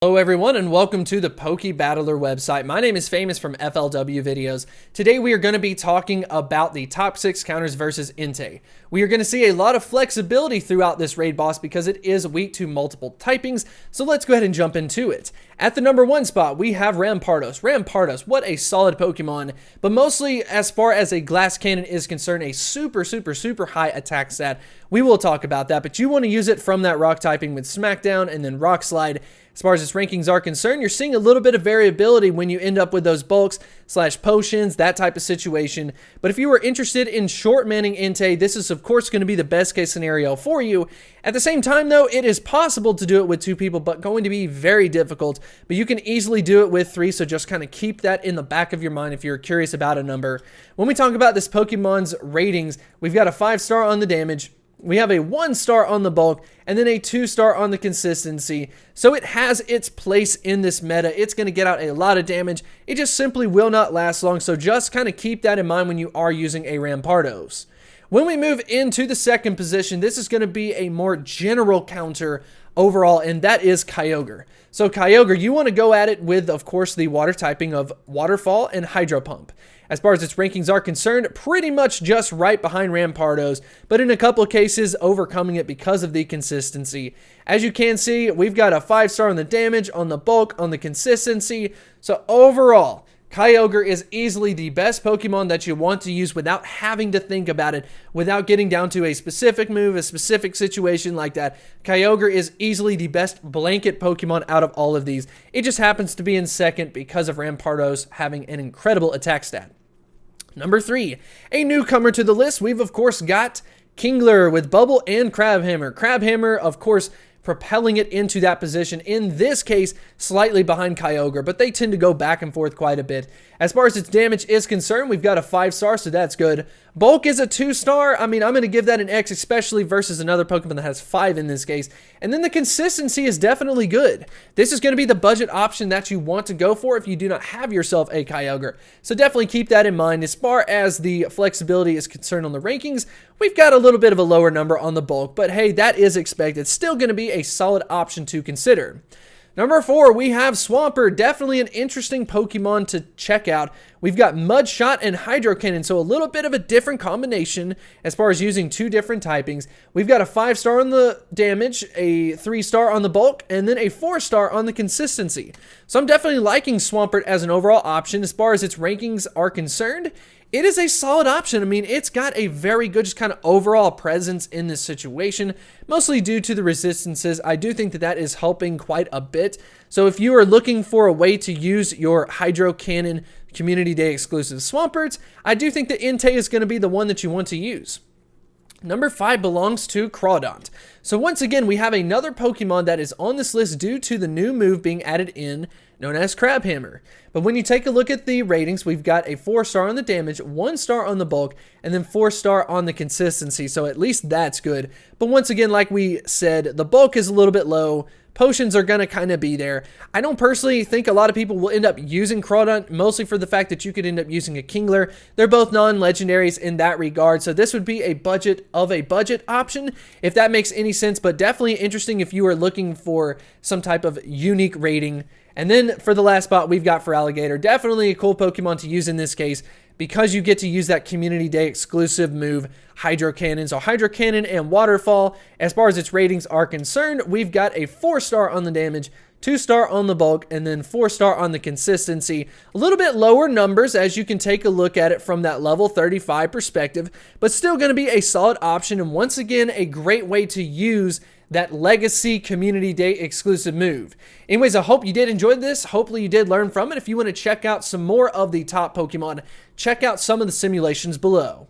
Hello everyone and welcome to the Pokebattler website. My name is Famous from FLW Videos. Today we are going to be talking about the top 6 counters versus Entei. We are going to see a lot of flexibility throughout this raid boss because it is weak to multiple typings, so let's go ahead and jump into it. At the number 1 spot we have Rampardos. Rampardos, what a solid Pokemon, but mostly as far as a glass cannon is concerned, a super high attack stat. We will talk about that, but you want to use it from that rock typing with Smackdown and then Rock Slide. As far as its rankings are concerned, you're seeing a little bit of variability when you end up with those bulks / potions, that type of situation. But if you are interested in short manning Entei, this is of course going to be the best case scenario for you. At the same time though, it is possible to do it with 2 people, but going to be very difficult. But you can easily do it with 3, so just kind of keep that in the back of your mind if you're curious about a number. When we talk about this Pokemon's ratings, we've got a 5-star on the damage. We have a 1-star on the bulk and then a 2-star on the consistency. So it has its place in this meta. It's going to get out a lot of damage. It just simply will not last long. So just kind of keep that in mind when you are using a Rampardos. When we move into the second position, this is going to be a more general counter overall, and that is Kyogre. So Kyogre, you want to go at it with, of course, the water typing of Waterfall and Hydro Pump. As far as its rankings are concerned, pretty much just right behind Rampardos, but in a couple of cases, overcoming it because of the consistency. As you can see, we've got a 5-star on the damage, on the bulk, on the consistency. So overall, Kyogre is easily the best Pokemon that you want to use without having to think about it, without getting down to a specific move, a specific situation like that. Kyogre is easily the best blanket Pokemon out of all of these. It just happens to be in second because of Rampardos having an incredible attack stat. Number 3, a newcomer to the list, we've of course got Kingler with Bubble and Crabhammer. Crabhammer, of course, propelling it into that position, in this case, slightly behind Kyogre, but they tend to go back and forth quite a bit. As far as its damage is concerned, we've got a 5-star, so that's good. Bulk is a 2-star. I mean, I'm going to give that an X, especially versus another Pokemon that has 5 in this case. And then the consistency is definitely good. This is going to be the budget option that you want to go for if you do not have yourself a Kyogre. So definitely keep that in mind. As far as the flexibility is concerned on the rankings, we've got a little bit of a lower number on the bulk, but hey, that is expected. Still going to be a solid option to consider. Number 4, we have Swampert. Definitely an interesting Pokemon to check out. We've got Mud Shot and Hydro Cannon, so a little bit of a different combination as far as using 2 different typings. We've got a 5-star on the damage, a 3-star on the bulk, and then a 4-star on the consistency. So I'm definitely liking Swampert as an overall option. As far as its rankings are concerned, it is a solid option. I mean, it's got a very good just kind of overall presence in this situation, mostly due to the resistances. I do think that that is helping quite a bit. So if you are looking for a way to use your Hydro Cannon Community Day exclusive Swamperts, I do think that Entei is going to be the one that you want to use. Number 5 belongs to Crawdaunt. So once again, we have another Pokemon that is on this list due to the new move being added in, known as Crabhammer. But when you take a look at the ratings, we've got a 4-star on the damage, 1-star on the bulk, and then 4-star on the consistency. So at least that's good. But once again, like we said, the bulk is a little bit low. Potions are going to kind of be there. I don't personally think a lot of people will end up using Crawdaunt, mostly for the fact that you could end up using a Kingler. They're both non-legendaries in that regard, so this would be a budget option, if that makes any sense, but definitely interesting if you are looking for some type of unique rating. And then for the last spot, we've got Feraligatr. Definitely a cool Pokemon to use in this case, because you get to use that Community Day exclusive move, Hydro Cannon. So Hydro Cannon and Waterfall, as far as its ratings are concerned, we've got a 4-star on the damage, 2-star on the bulk, and then 4-star on the consistency. A little bit lower numbers as you can take a look at it from that level 35 perspective, but still going to be a solid option, and once again, a great way to use that Legacy Community Day exclusive move. Anyways, I hope you did enjoy this. Hopefully you did learn from it. If you want to check out some more of the top Pokemon, check out some of the simulations below.